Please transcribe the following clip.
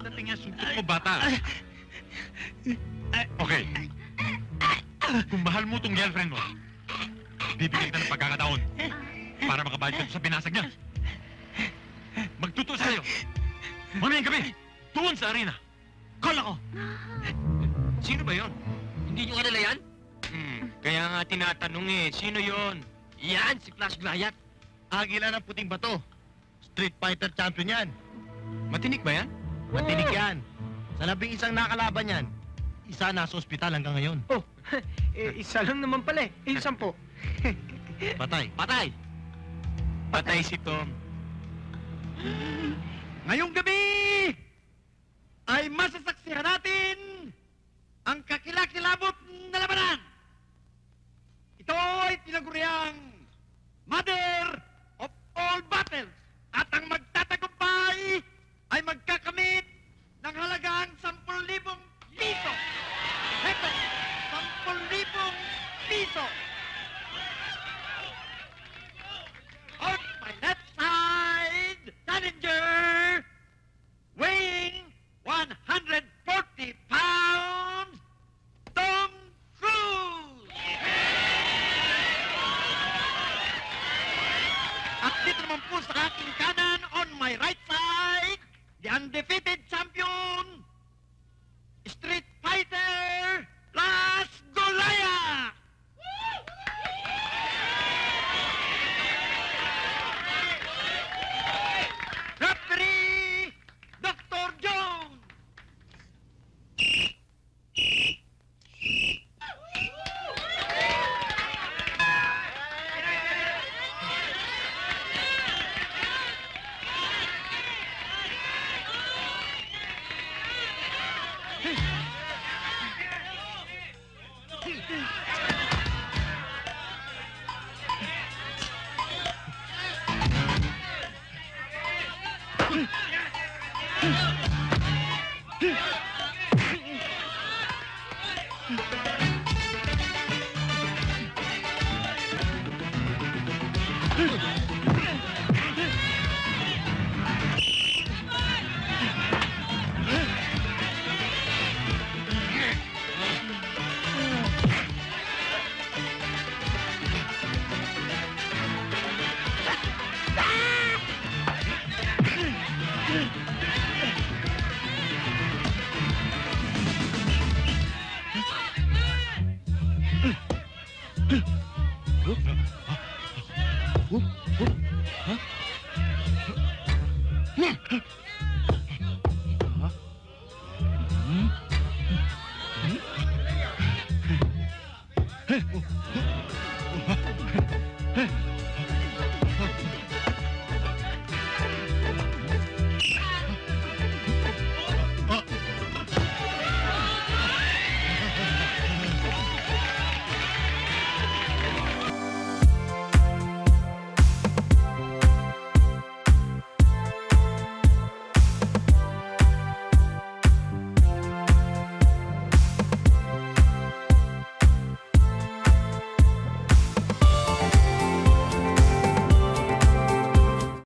Dating yan, suntok mo, bata. Okay. Kung mahal mo tong girlfriend mo, bibigyan kita ng pagkakataon para makabayad ka sa pinasag niya. Magtuto sa'yo. Mamayang gabi, doon sa arena. Call ako. Sino ba yon? Hindi nyo kilala yan? Kaya nga tinatanong eh, sino yon? Yan, si Flash Goliath. Agila ng puting bato. Street Fighter champion yan. Matinik ba yan? Matinik yan. Sa 11 nakalaban yan, isa nasa ospital hanggang ngayon. Oh, isa lang naman pala eh. 10. Patay. Patay! Patay si Tom. Ngayong gabi ay masasaksihan natin ang kakilakilabot na labanan. Ito ay tinaguriang Mother of all battles. At ang magtatagumpay ay magkakamit ng halagang 10,000 piso. Hepe, 10,000 piso. On my left side, challenger, weighing 140 pounds, Tom Cruise. At dito naman po sa aking kanan, on my right side, the undefeated champion, Street Fighter, Flash Goliath. Referee, Dr. Jones. Huh?